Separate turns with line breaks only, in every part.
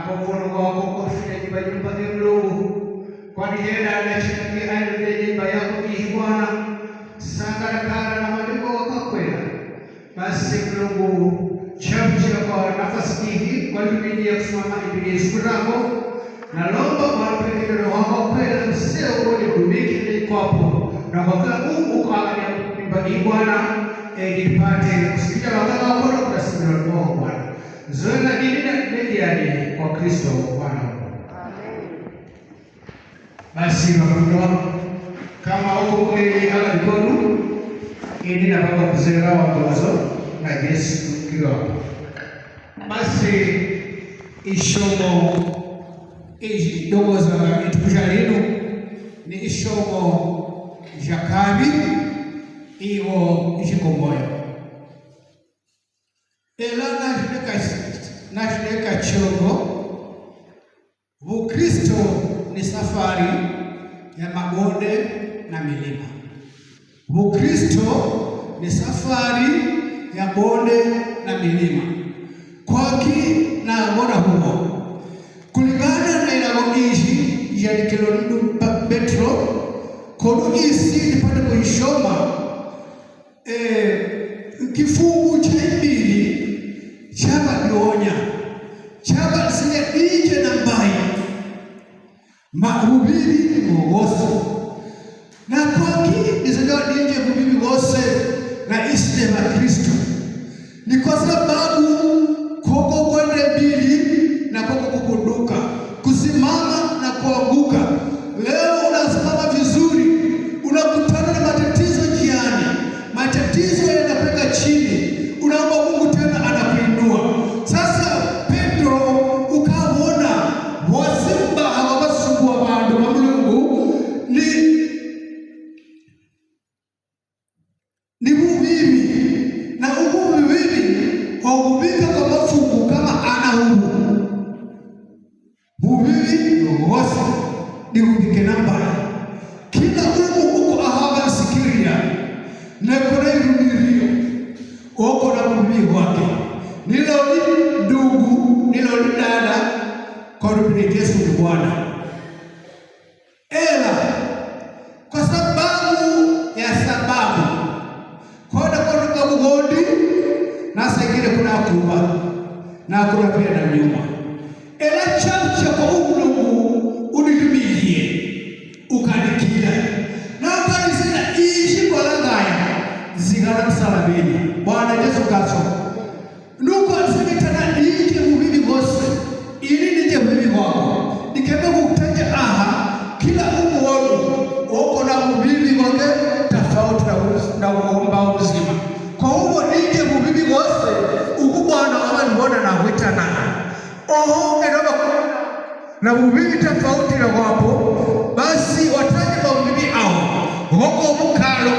kokono wako kofia jiba Mungu kwani yeye anashiriki aidha jiba yako hii Bwana sangara na maliko wakakwenda. Basi Mungu chamcha kwa nafasi hii kwa ajili ya kusimama ibili siku zako na lomba kwa pekee roho wako kwenda msio kwenye kumiki kwapo na kwa Mungu kwa ajili ya Bwana nipate kusikia wakati wako na kusimama roho Bwana zoea dini na kujali kwa Kristo Bwana. Amen. Basi wapendwa, kama uko kwenye alikoru ili na baba kuzera wazo na Yesu kiroho. Basi ishomo dogo za itukujalino ni ishomo jakabi iwo ijikomoyo ela najileka chongo. Ukristo ni safari ya mabonde na milima. Ukristo ni safari ya bonde na milima. Kwaki na bora huo kulingana na inagoishi ya kilondu Petro kodu isi nipate kuishoma kifungu cha ibili chaba dionya chaba sile ije na mbai mahubiri wowoso na kwaki nisajawa nije kubibi wose na isile wa Kristo ni kwa sababu koko kwende bili na koko kukunduka kusimama na kuanguka. Leo unasimama vizuri, unakutana na matatizo njiani, matatizo yanapeka chini, unaomba Mungu tena anakuinua. Sasa Petro ukaona wasimba hawabasumbua bandu wa Mungu ni mubili na ugu mubili waubika kwa mafungu kama ana ugu mubili yogosa ni ubike namba kila ugu uko ahaba sikiria na kuna irumirio uko na mubili wake nilo ndugu nilo dada kwa rubini Yesu ni Bwana. Ela kwa sababu ya sababu kwa mugodi na segire kuna kuba na kuna pia na nyuma. Ela chamcha kwa Mungu unihimilie ukanikia na ukanisina ishi kwa langaya zingara msalabini Bwana Yesu Kristo nuko asimita nije mubili gose ili nije mubili wako nikebe kutaja kila umoja uko na mubili wake tofauti na uomba uzima. Kwa hiyo nije mubili gose uku Bwana wabali mbona na witana ndoba na mubili tofauti na wapo basi wataje kwa mubili wako mukalo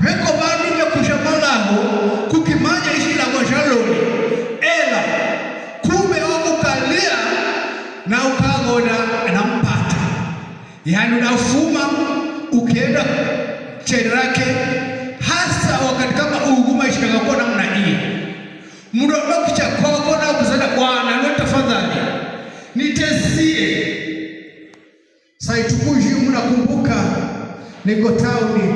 weko bandi ya kushamalamo kukimanya ishi na kwa shaloni ela kumbe wako kalia na ukagoda na mpata yani unafuma ukienda cherake hasa wakati kama uguma ishaka kwa namna hii mdodoki cha koko na kuzada Bwana wewe tafadhali nitesie saitukuji mnakumbuka niko tauni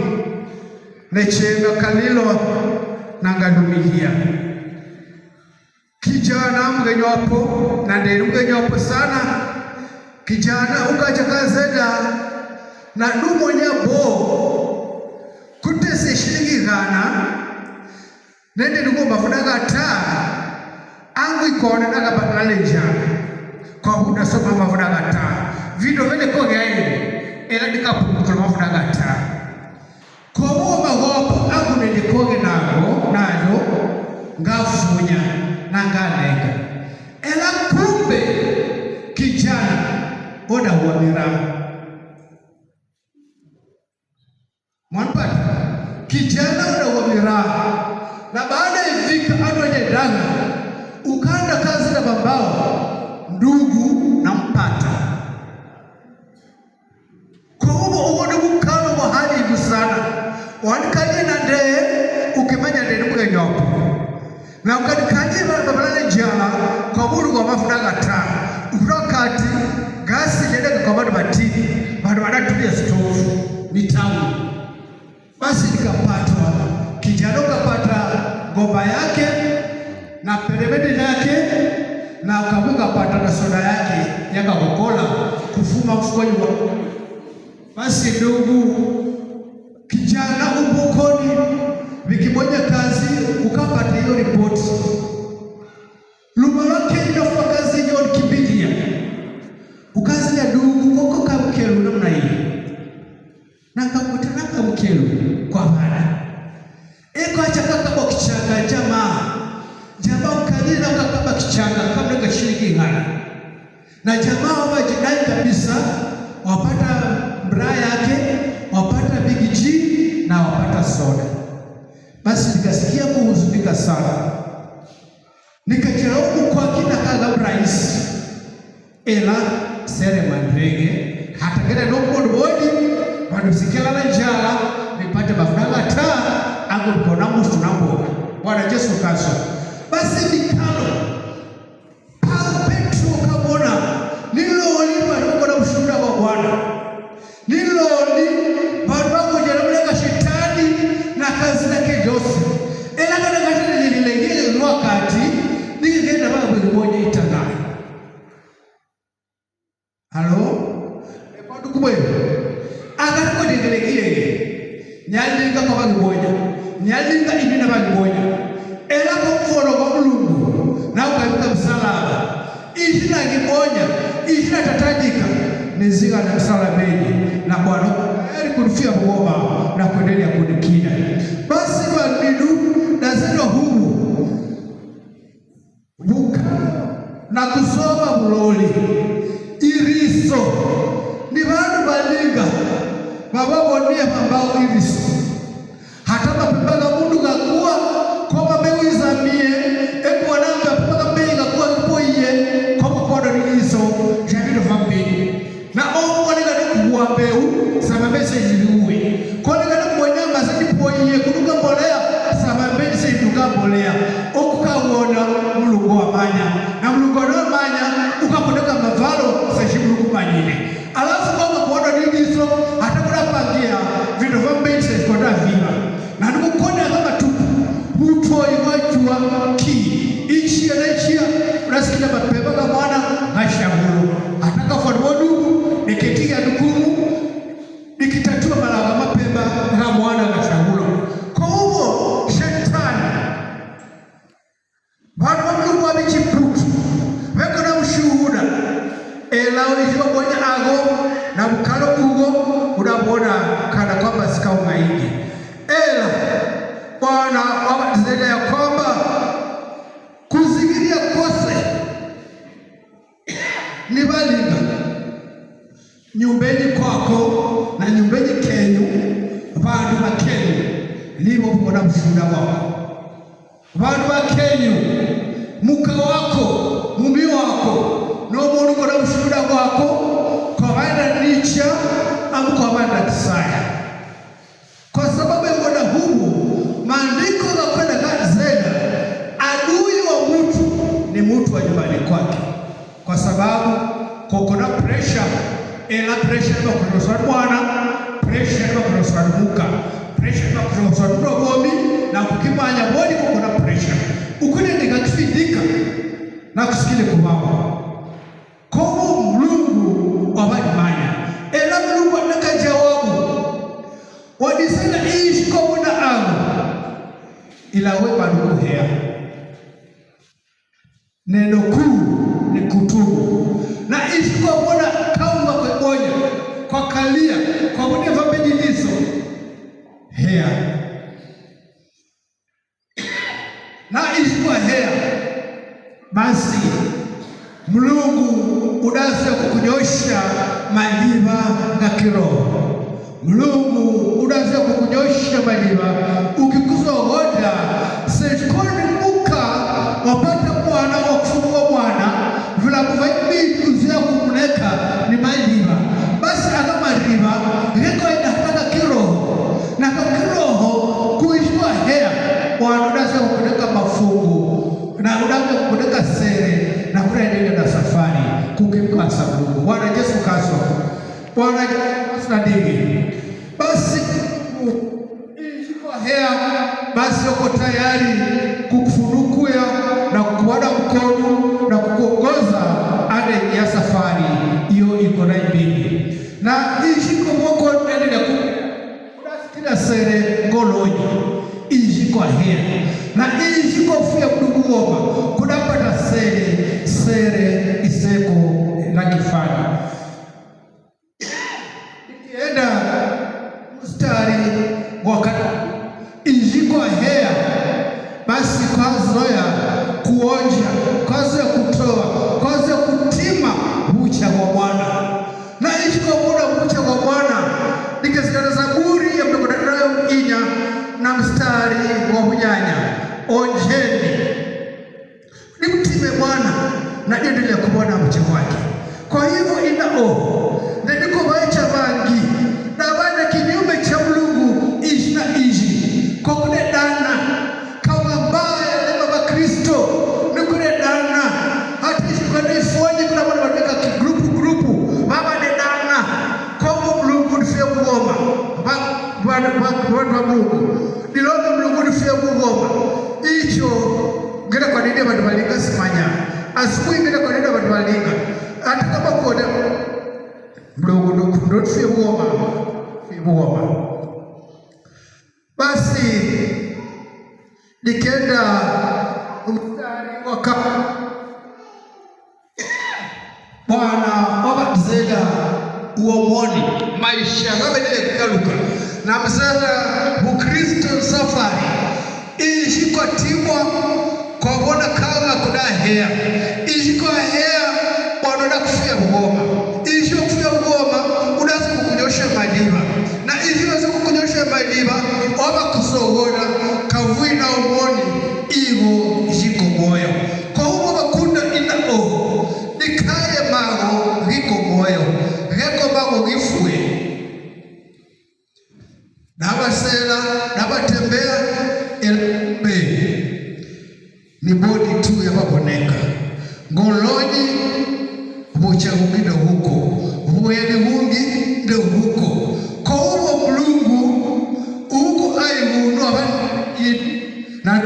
nechenga kalilo na ngandumihia kijana mgenyopo na nderu mgenyopo sana kijana ukaja kazeda na dumo nyabo kutese shilingi gana nende nuko mafunaga taa angu ikona naga bakaleja kwa huda soma mafunaga taa video vile koge aile ela dikapunguka mafunaga taa kwa mwoma wapo angu nende koge nayo ngafunya na ngalega ela kumbe kijana oda uamira mwanpata kijana oda uamira na baada ya vika anoje danga ukanda kazi na babao ndugu na mpata kwa huo uone mkano wa hali hivi sana wanikali na ndee ukimanya ndee nuke nyopo na ukadikaje babalale jana kwa buru kwa mafuta gata town. Basi nikapatwa kijana kapata ngoma yake na peremende yake na ukavuka pata na soda yake yakakokola kufuma mfukoni wa. Basi ndugu kijana upokoni wiki moja kazi ukapata hiyo ripoti lumalake inafua kazi yon kibidia ukazi ya ndugu koko kamkelu namna hii na kakutanaka mkelu kwa mara eko achakaka kwa kichanga jamaa ukalila ukakaba kichanga kabla kashiriki ngana na jamaa wajidai kabisa wapata mbra yake wapata Big G na wapata soda. Basi nikasikia kuhuzunika sana, nikachelewa kwa kina kaga rais ela sere mandrege hata kile ndogo bodi wanusikela na njala nipate mafuta taa angu kona mustu na mboga. Bwana Yesu kaso. Basi nikalo Paulo Petro kabona niloliwa niko na ushuhuda wa Bwana niloli barabako jeremeka shetani na kazi yake Jose ela kana kati nililengele wakati ningenda baba mmoja itangana. Halo epatu kubwe agariko nililengele nyalinga kwa baba mmoja nyalinga inina baba mmoja ela kumfolo kwa Mulungu na ukabika msalaba ishina kimoja ishina tatajika niziga na msalabeni na Bwana heri kunifia kuomba na kuendelea kunikida. Basi wabidu na zeno huu buka na kusoma muloli iriso ni wanu balinga baba bonie mambao iriso hata mapipaga mundu kakua kwa mbeu izamie eku wananga pipaga mbei kakua kipoiye kwa kodo iriso javido fambini na omu wanega nukuwa mbeu samabese jiliuwe kwa nega nukuwa nyamba zidipoiye kuduka mbolea samabese jiduka mbolea okuka uona Mulungu wa manya na Mulungu wa manya ukaponeka mavalo sashi Mulungu manyine alafu kwa kuona iriso hata kuna pangia vido fambese kwa viva na nukukone kama tupu mutoi wajua ki ichi anachia unasikila mapema kama mwana ngashangulu ataka kwa ndugu nikitia dukumu nikitatua malaga mapema kama mwana ngashangulu kwa huo shetani bado Mungu amechiputu weko na ushuhuda ela ulijiwa kwenye ago na mkalo ugo unabona kana kwamba sikao maingi ela Bwana wabazele ya kwamba kuzigiria kose ni balinga nyumbeni kwako na nyumbeni kenyu bandu ba kenyu libo bona mshuhuda wako bandu ba kenyu muka wako mumi wako no mundu kona mshuhuda wako kwa banda nicha au kwa banda kisaya kwa sababu ya muda huu maandiko ya kwenda Gazela adui wa mtu ni mtu wa nyumbani kwake kwa sababu kuna pressure ela pressure kwa kunoswa Bwana pressure kwa kunoswa muka pressure kwa kunoswa rogomi na kukimanya bodi kuna pressure ukune nikakifidika na kusikile kumama kwa Mulungu wabadimanya ela Mulungu anaka jawabu wadisana ishi kwa muna angu ila wepa nukuhea neno kuu ni kutubu na ishi kwa muna kaunga kwa bonya kwa kalia kwa muna vabedilizo hea na ishi kwa hea basi Mulungu udase kukunyosha maliva na kiroho Mulungu udase kukunyosha maliva ukikuza hoda sechikoni muka wapata Bwana wa kufungua Bwana vila kuvaimi uzia kumuneka ni maliva basi agama riva hiko inataka kiroho na kwa kiroho kuishwa hea Bwana udase kukuneka mafungu na udase kukuneka sere na kuendelea na safari kukimkasa Mungu. Bwana Yesu kaso Bwana Yesu na dini basi ishiko hea basi uko tayari kukufunukuya na kukuona mkono na kukuongoza ade ya safari hiyo iko na ibili na ishiko mwoko endelea kunasikila sere ngolonyo ishiko hea na ishiko fia kudugugoma kunapata sere iseko na kifani ikienda mstari wakati ishiko hea basi kwazoya kuonja kwazoya kutoa kwazoya kutima bucha kwa Bwana na ishiko muda bucha kwa Bwana nikizikana Zaburi ya mdogodayo inya na mstari wa hunyanya onjeni nimtime Bwana na endelea kuona mche wake. Kwa hivyo inao ndiko wacha vangi na wana kinyume cha Mungu ishi na ishi kwa kudedana kama mbaya lema wa Kristo ni kudedana hata ishi kwa nifanye kuna wale wanaweka grupu baba dedana kwa Mungu ni fia kuomba bwana Mungu niloga Mungu ni fia kuomba hicho ngera kwa nini watu walinga simanya asubuhi ngera kwa nini watu walinga hata kama kode Mungu ndo fia kuomba basi nikenda mstari wa Bwana wabazega uomoni maisha kama ile kugaruka na msana Ukristo safari ishiko timwa kwa bona kama kuna hea ishiko hea wanaona kufia ngoma ishiko kufia ngoma unaanza kukunyosha madiba na ishiko kukunyosha madiba waba kusogona kavui na umoni ivo ishiko moyo kwa huo bakunda inao nikaye mago riko moyo reko mago gifue nabasela nabatembea elbe ni bodi tu ya baboneka ngolonyi bucha hukido huko hueli hungi ndio huko kwa huo Mulungu huko aihuno na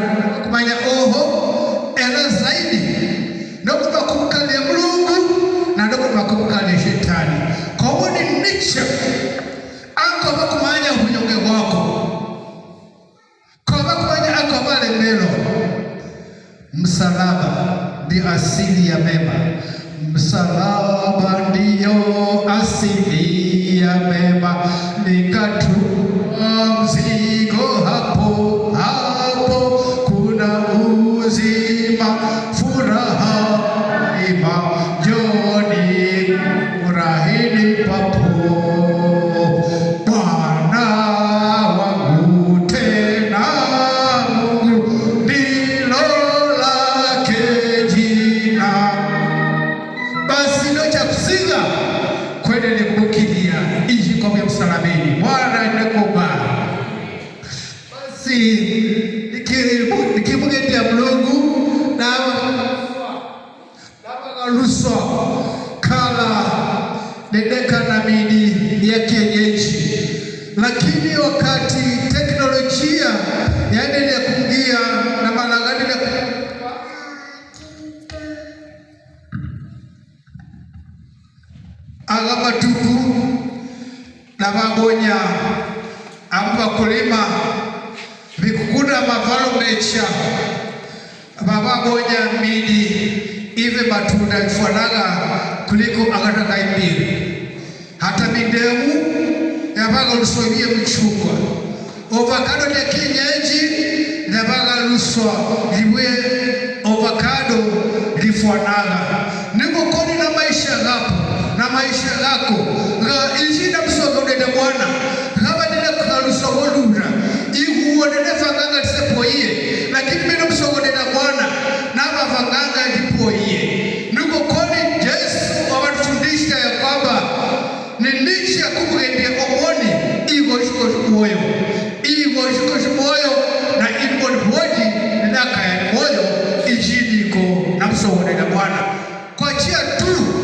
kumanya oho ela zaidi ndio kumkalia Mulungu na ndio kumkalia shetani kwa huo ni nicha anko bakumanya ubunyonge wako kwa bakumanya anko bale melo msalaba ndi asili ya mema msalaba ndiyo asili ya mema nikatua mzigo hapo kuna uzima furaha ima joni furahini papo nikimugendia Mulungu na luswa kala dedeka na midi ya kienyeji, lakini wakati teknolojia yaendelea kuingia na malagani agabatuku na magonya amba kulima vikukuna mavalo mecha babagonya midi ive matunda ifuanaga kuliko akataka imbili hata midemu yabaga lusovie mchungwa ovakado ya kienyeji yabaga luswa liwe ovakado lifuanaga niko koni na maisha yako na maisha yako izi na msogo nenda Bwana kama nenda kukaluswa golura ihuo nenda fanganga tisepoie lakini mino msogo nenda Bwana na mafanganga tipoie niko koni Yesu awatufundisha ya kwamba ni licha kukugendia omoni ivo shiko moyo na ivo bodi naka ya moyo ijidiko na msogo nenda Bwana kwa chia tu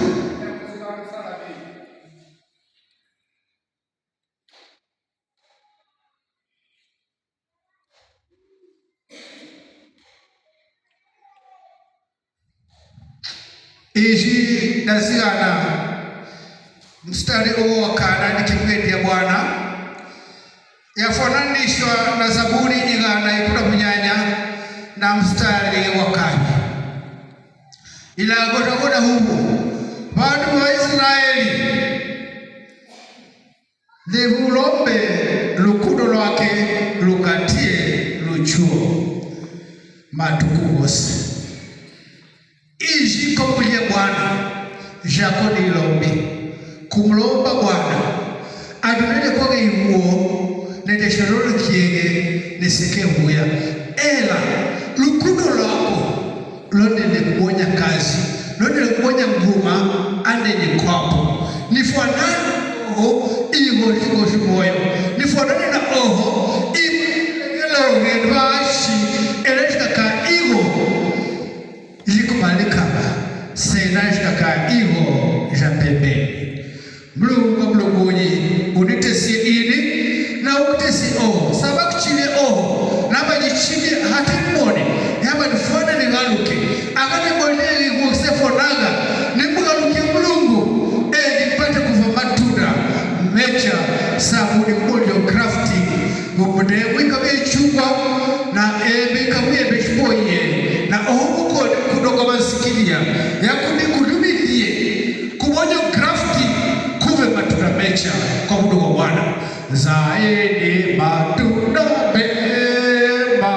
ishi nazigana mstari uwo wa kana nikimwendia Bwana yafananishwa na Zaburi igana ikula kunyanya na mstari wa kane ila godagoda hubu bantu wa Israeli lehulombe lukudo lwake lukatie luchuo matuku gose ishi komulie Bwana jako nilombi kumlomba Bwana adunele kwage ihuo nende shalolo kiege neseke huya ela lukudo lwako londele kubonya kazi londele kubonya nguma andele kwapo nifuanani oho iho liko shimoyo nifuanani na oho iho ngedwashi eleshka ka iho jikumalikaba senashka ka iho japembeni mlungunyi unitesie ini na ukitesie oho sababu chile oho naba jichile hatimone yaba nifwana ningaluke akane mwelegi kusefonaga nimgaluke mlungu nipate kuva matunda mecha sabuni mojo crafting ngomode wika bechukwa na bikabuye bechboye na ohuko kudoka basikilia yakuni kulumilie kumojo crafting kuve matunda mecha kwa mudo wa Bwana zaidi matunda mema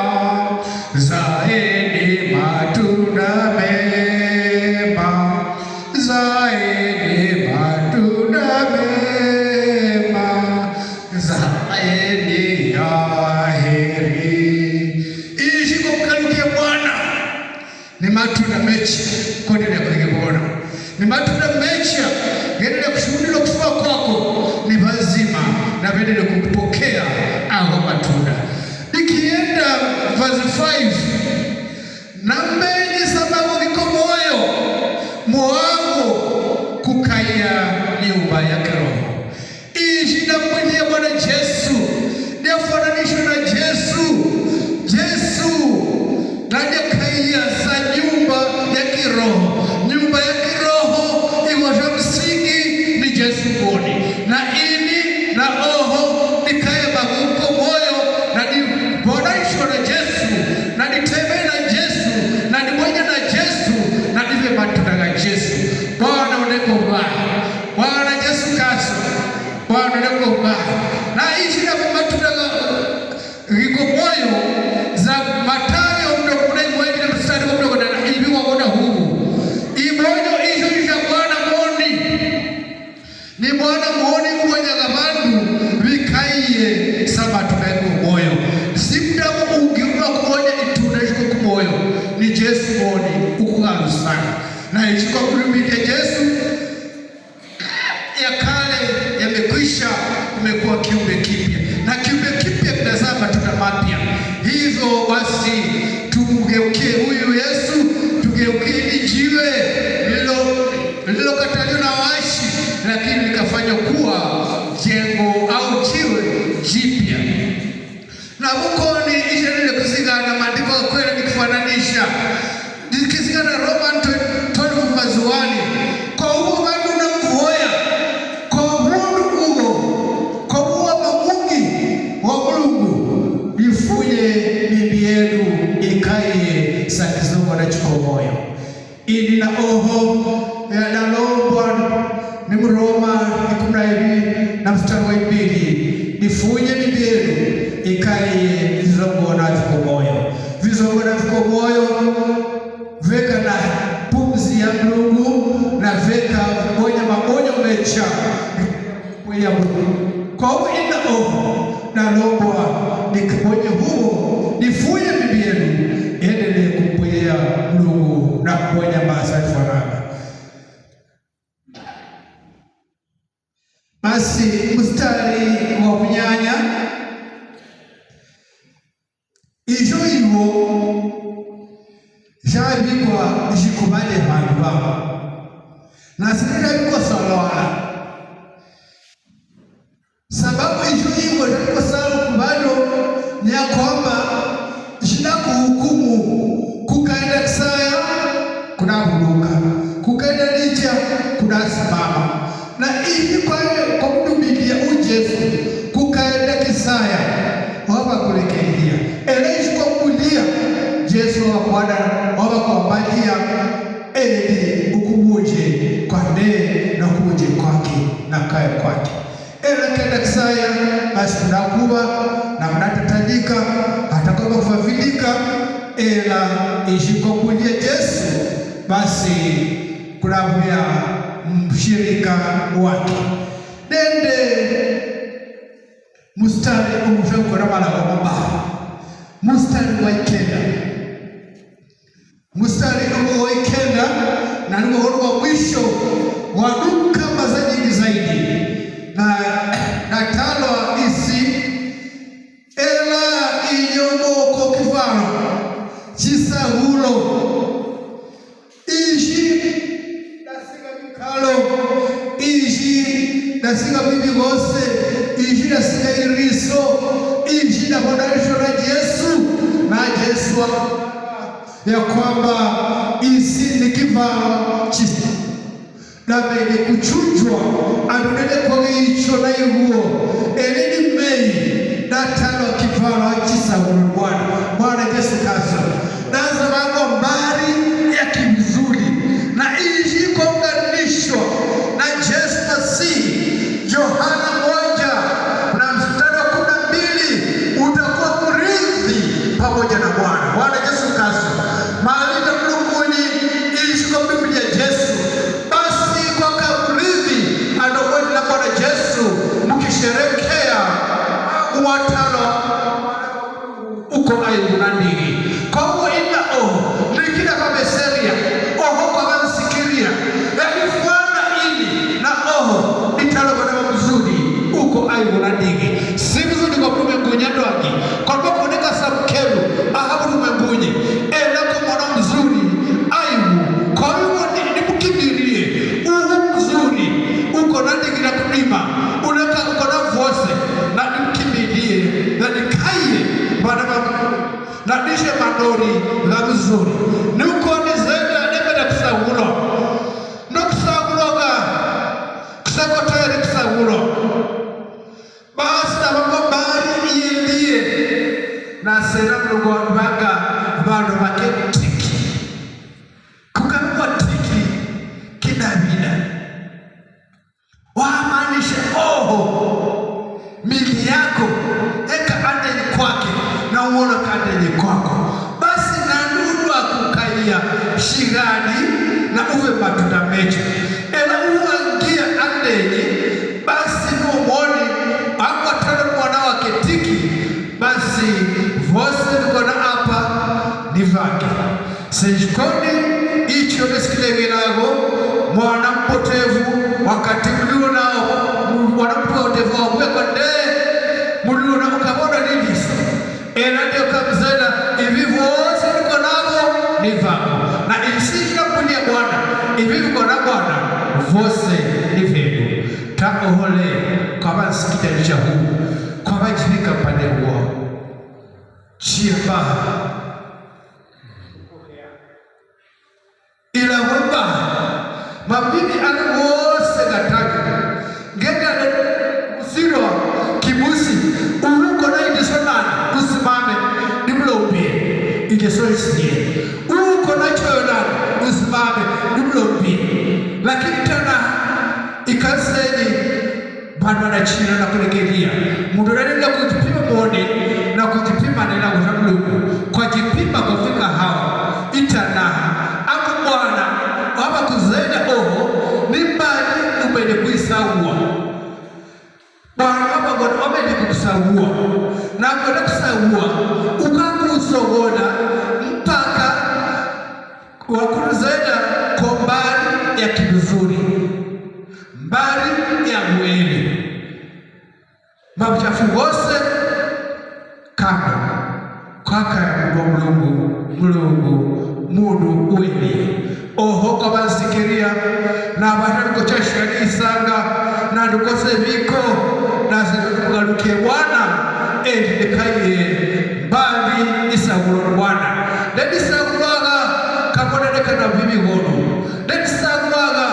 zaidi matunda mema zaidi matunda mema zaidi ya heri ishi kumkalukia Bwana ni matunda mecha kuendelea kulige Bwana ni matunda mecha endelea kushuhudia kufa kwako ni bazima na endelea kupokea hao matunda. Ikienda verse 5 na mbele sababu niko moyo kukaya nyumba yake roho ishi na mwenye Bwana Yesu niafananishwe na Yesu na kaya za nyumba ya kiroho iwasha msingi ni Yesu boni na ini na oho nikaya baguko moyo na ni bonanishwa na Yesu na niteme na Yesu na ni mwenye na Yesu na nive matunda ya Yesu Bwana uneko mbaya Bwana Yesu kaso Bwana uneko mbaya na ishi na matunda riko moyo za Mathayo mdogo na mwenye na mstari mdogo na hivi waona huu imoyo hizo za Bwana moni ni Bwana moni mwenye gabandu vikaiye sabato na moyo simdamu ungiwa kumoja itundashiko kumoyo ni Yesu moni ukugalu sana na ichukua kulumike Yesu ya kale yamekwisha umekuwa kiumbe kipya na kiumbe kipya kinazaa matunda mapya hivyo basi tumgeukie huyu Yesu tugeukie jiwe lililokataliwa na waashi lakini likafanywa kuwa jengo au jiwe jipya na bukoni isharile kuzigana maandiko ya kweli nikufananisha nikizigana Roman 12 mazuani kwa huo bandu na mvuoya kwa mundu ugo kwa huo mamungi wa Mungu ifunye bibi yenu ikaye sakizongo na chikomoyo ili na oho ya nalombwa ni Mroma 12 na mstari wa 2 ifunye bibi yenu ikaye vizongo na vikomoyo veka na pumzi ya Mungu na veka moja mecha ya Mungu kwa hiyo ina oho na lombwa nikimoja huo nifunye bibi yenu endelee kumpwea Mungu na kuponya maasai faragha. Basi mstari wa kunyanya ijo iwo jabikwa jikubale bantu babo na sirira biko salawala sababu ijo iwo jabiko salo kubalo ni ya kwamba jina kuhukumu kukaenda kisaya kuna buduka kukaenda sija kunasimama na ili kwa kudumilia ujesu kukaenda kisaya waba kulekelia elezi kwa kulia Jesu wakwada waba kwa magia eli ukubuje kwa nde na ukubuje kwake na kaya kwake kenda kisaya basi kunakuwa na mnatatajika atakoma kufafilika ela ishikokulia Jesu basi kunabuya mshirika wake dende mustari umshokora mala wa mbaha mustari wa ikenda mustari wa ikenda na ni wa mwisho wa duka mazajini zaidi na talo isi ela inyomoko kifano chisa hulo ishi nasika mikalo ishi nasika bibi gose ishi nasika iriso ishi na bodarisho na Yesu ya kwamba isi ni kifano chisa na mwenye kuchujwa adunene kwa hicho na yuhuo elini mei na tano kifano chisa Bwana Bwana Yesu Kristo naza mambo mbali ya kimzuri na ishi kuunganishwa na Yesu Masihi. Yohana 1 na mstari wa 12 utakuwa mrithi pamoja na Bwana Bwana Yesu Kristo mahali na mbinguni ishi kwa Biblia Yesu Yesu mkisherekea watano uko ayunani kwa hiyo ina nikila kama seria kwa wansikiria fuana ini na italo kwa mzuri uko ayunani si mzuri kwa kumegunya wake kwa sababu kunika sabkelu ahabu tumegunye na kwa mwana mzuri ayu kwa hiyo ni mkibirie mzuri uko nani kila kulima unaka uko na vose na mkimbilie na nikaye bana na dishe mandori la mzuri nuko ni zenda nebeda kusaulo no kusauloga kusakotari kusaulo basi na mambo bari iendie na sera mlugo wabaga bado wake tiki kukanuwa tiki kidabida waanishe mili yako eka andeni kwake na uona kandeni kwako basi na ndudu akukaia shirani na uwe matunda mecho ela uangia andeni basi nuomoni akwatana mwana wake tiki basi vose nikona hapa ni vake sejikoni icho nesikilegilago mwana mpotevu wakati mlio nao wanapotevu wa kwa mlio na ukabona nini ela ndio kabisa hivi wote niko nao ni vako na isisha kulia Bwana hivi niko na Bwana vose ni venu taohole kama sikita cha huu kwa majirika pande huo chiaba ila wamba mabibi anawose gataka ngega usiro kibusi uruko na idisonana usimame nimlo upie igesoisie uruko na choyonana usimame nimlo upie lakini tena ikaseni bado anachina na kulegelia mundu nenda kujipima mwone na kujipima nena kutamluku kwa jipima kufika hawa itanaha ako Bwana waba kuzenda ni mbali umene kuisauwa Bwana waba wamene kusauwa na kwenda kusauwa ukakusogona mpaka wakuruzenda kwa mbali ya kibuzuri mbali ya mweli mabuchafu wose kando kwaka ya mulungu mundu uweli kwa bansikiria na abana kuchashia isanga na ndukose viko na zinugarukie Bwana ndikaye mbali isaguro Bwana ndisaguraga kaboneka na bibi gono ndisaguraga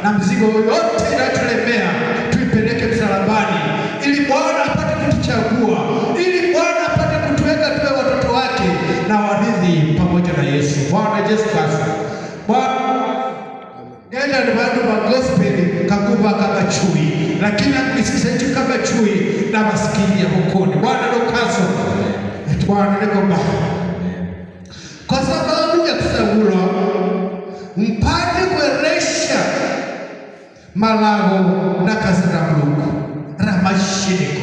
na mzigo yote inayotulemea tuipeleke msalabani, ili Bwana apate kutuchagua, ili Bwana apate kutuweka tuwe watoto wake na warithi pamoja na Yesu. Bwana Yesu Kristo. Bwana nenda ni bantu ba gospel kakuba kama chui, lakini akisisetu kama chui na maskini ya mkono. Bwana lokaso. Bwana nekomba. Kwa sababu ya kusagula mpate kueresha malago na kazi na Mungu ramashiriko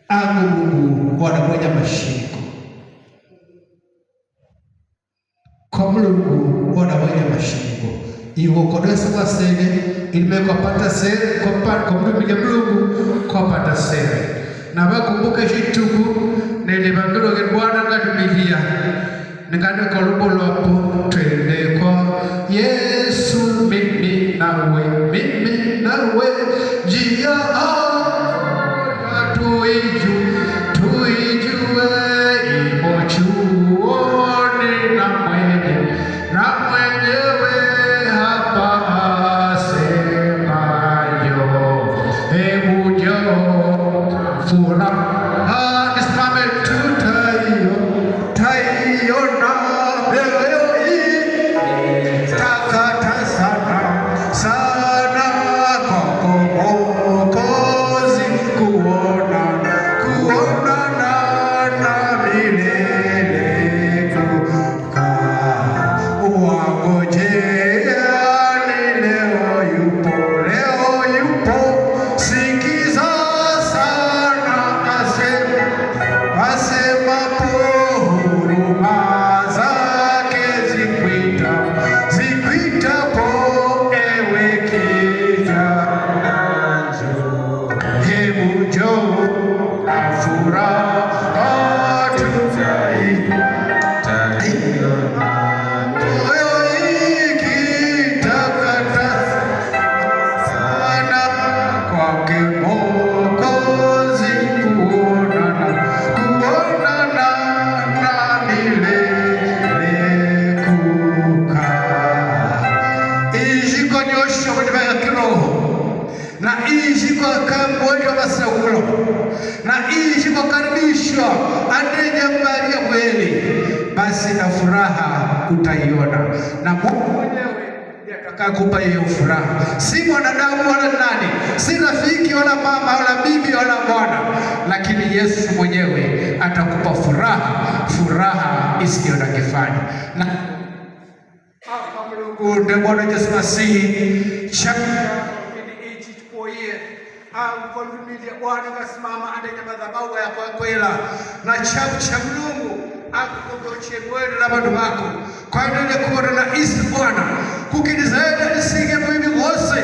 angu Mungu wanamwenya mashiriko kwa Mungu wanamwenya mashiriko iwo kodesa kwa sene ilimeko pata sere kwa Mungu kwa pata sere na wakumbuke shituku nele bangiro ke Bwana ngadumilia ningane kwa lubo lwapo twende kwa Yesu mimi nawe njia tuijue imochuoni na mwenyewe hapa asemayo, hebu njoo furaha nisimame tutaiona leo hii takata sana kwako Mwokozi, kuonana na milele kukaa. Wangojea ni leo yupo, sikiza sana asemapo huruma zake zikwitapo ewe kijana, hebu njoo na furaha tutaiona. Moyo ikitakata sana kwake Mwokozi, kuonana na milele kukaa. Ishi kwa nyosho ya kiroho na ishi kwa kamboja masaulo na ishi kwa karibishwa anenya mbali ya kweli, basi na furaha utaiona, na Mungu mwenyewe atakakupa hiyo furaha. Si mwanadamu wala nani, si rafiki wala mama wala bibi wala bwana, lakini Yesu mwenyewe atakupa furaha isiyo na kifani. Na Mungu ndiye Bwana Yesu Masihi kwa lumilia Bwana kasimama andenya madhabahu yako kwela na cha Mungu akukogoche mwele na bandu bako kwa ndio kuona na isi Bwana kukinizaida nisinge mimi wose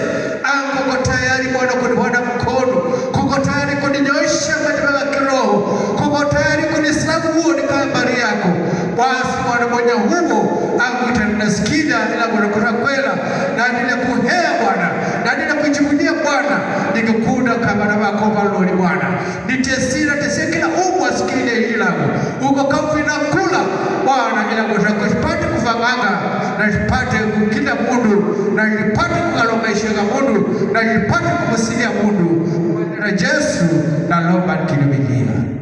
angu tayari Bwana kuniona mkono, kuko tayari kuninyosha madhabahu ya kiroho, kuko tayari kunisabu ni kambari yako. Basi Bwana mwenye huo angu itanasikia ila Bwana kuna kwela na nile kuhea Bwana na nile kujivunia Bwana nikukunda kama na makoba lori Bwana nitesira kila umwa sikile ilangu uko kafi na kula Bwana ila Bwana kupate kufanganga na nipate kukila mundu na nipate kukalomesha mundu na nipate kumsikia mundu na Yesu na lomba nikilibilia.